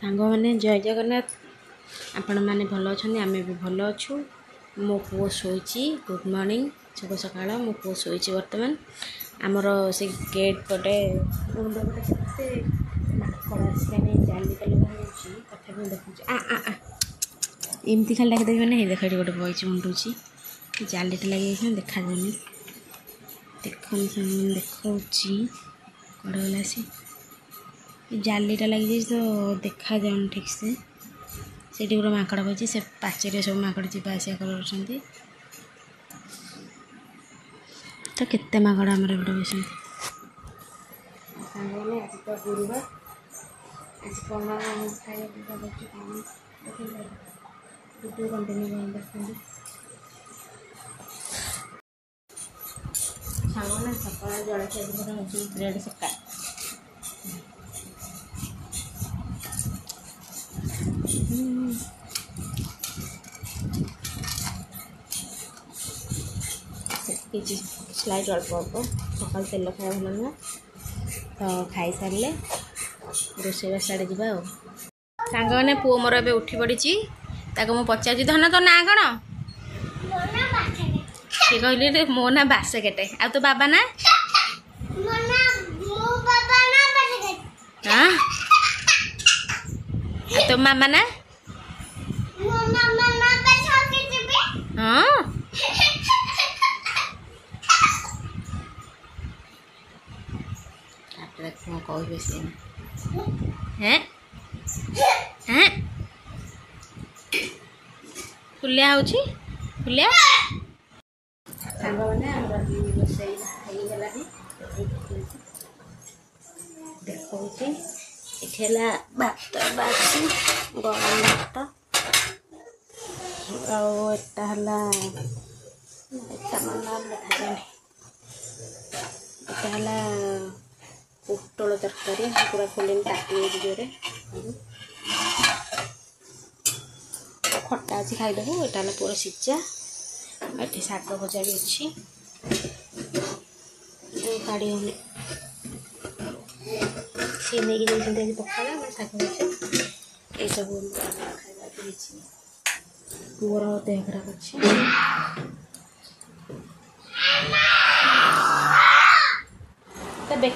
सांग मैंने जय जगन्नाथ आपण मैंने भल अच्छा आम भी भल अच्छु मो पुओ शोची गुड मॉर्निंग शुभ सकाळ मो पुओ शोची बर्तमान आमर से गेट पटे जाली तथा देखुच एमती खाली लगे देखे नहीं देख गोटे बही मुंडुची जालीटे लगे देखा जानी देखो देखा कड़े गला सी जालीटा लगी तो देखा जाऊन ठीक से सेठी गोटे माकड़ बची से पाचेरी सब माकड़ जावा आसा कर तो केते माकड़ आम गोटे बस आज तो गुरुवार आज कौन खाया वीडियो कंटिन्यू देखते सांगने सका जलखिया ब्रेड सेका स्लाइड अल्प अल्प सकाल तेल खाया भल नुह तो खाई सारे रोषेई साड़े जा सांग मैंने पुओ मोर ए उठी पड़ी मुझे पचार धन तो ना कौन सी कहली मो ना बासकेटे आ तो बाबा ना हाँ तो मामा ना हाँ कह सी हैं हैं फुलिया हो फुलिया सांग मैंने रोषेई होगला देखा ये भात बासी गरम भात आटा पोटल तरकारी पूरा खोल काटी जोरे खटा अच्छी खाईदेबू यहाँ पूरा सिजा ये शाग भजा भी अच्छी काढ़ी होने सी नहीं जाती पखाड़ शाग भजा ये सब खाଇବା पुअर देह खराब अच्छी तो बेक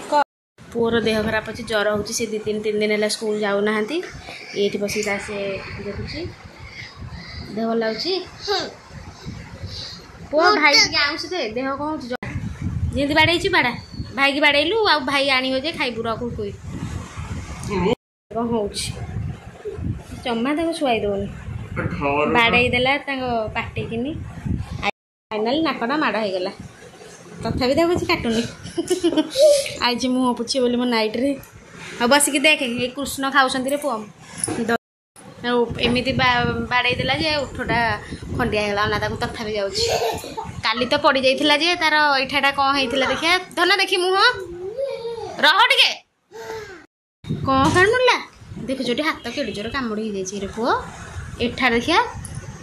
पुअर देह खराब अच्छे ज्वर हो सी 2-3 दिन है स्कूल जाऊना ये बस से देखुची देह भल लगे पुआ भाई आऊँच दे देह कौन जमी बाड़े बाड़ा भाई की बाड़ेलु आ भाई आने जे खाइबू रखु कोई कौन हो जमा तक शुआई दौनी बाड़े देला पाटिकिनी फाइनाल नाकटा माड़ हो गला तथापि देखो किसी काटुनी आज मुँह पुछे बोली मो नाइट रे हाँ बसिक देखे ये कृष्ण खाऊँ रे पुआ एमती बाड़े देला जे उठटा खंडिया होगा ना तथापि जाऊँगी काली तो पड़ जाइला जे तार इठाटा कौन होता देखिए धन देखी मुँह रह टे कौन काण मुड़ला देख जो हाथ केड़ जोर कामुड़ी रे पुओ एठा देखिया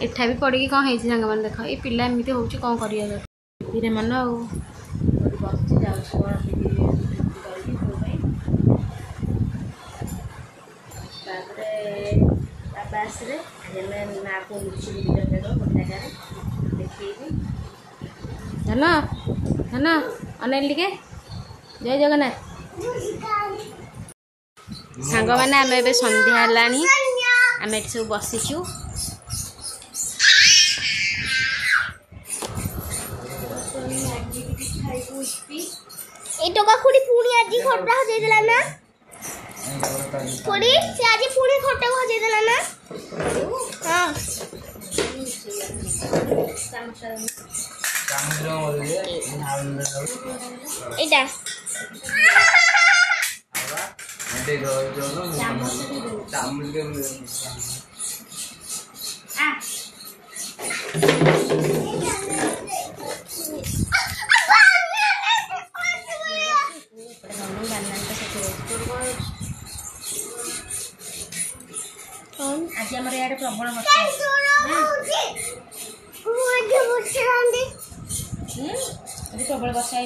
एठा भी पड़ी कौन है सांग मैंने देख ये पिला एमती हो कौन कर मन आसरे ना को लुचि गोटे जगह देखी धन धन अनेल टे जय जगन्नाथ सांग मैंने आम ए संध्या है आम सब बसीचु टका खुड़ी पुणी आज खटा हो जाइला ना खुड़ी से आज पुणी खटा हो जाइला ना हां एटा आज आम इे प्रबल वर्षा प्रबल वर्षा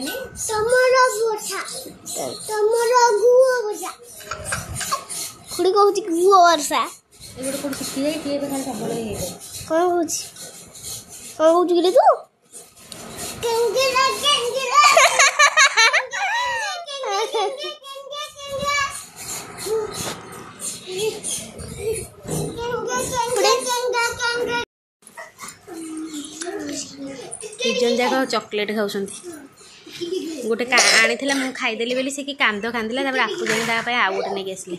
खुड़ी कहूँ गुआ वर्षा ये गोटे कौन शिखी जाए किए तो खाली सब कौन कहूँ कि तू तीन जाक चॉकलेट खाऊं गोटे आनी मुझे खाईदेली बोली से कि कांद कांदिला आपको जन आउ गोटे नहीं आसले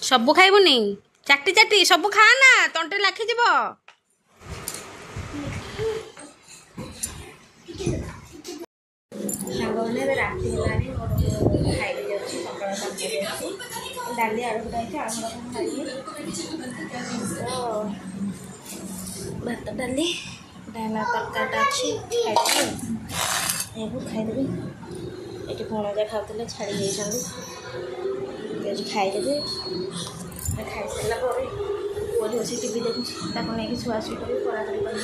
सबू खाइबुनी चाटी चाटी सबू खा ना तंटे लाखिज मैंने राति खाई सकाल डाली आलू खाई भात डाली डाला तरकारीटा अच्छी खाईदेवी ये भणजा खाते छाड़ी खाईदेवी खाई सारा पुआ बस टी देखुची नहीं छुआछुई कर पढ़ापढ़ी कर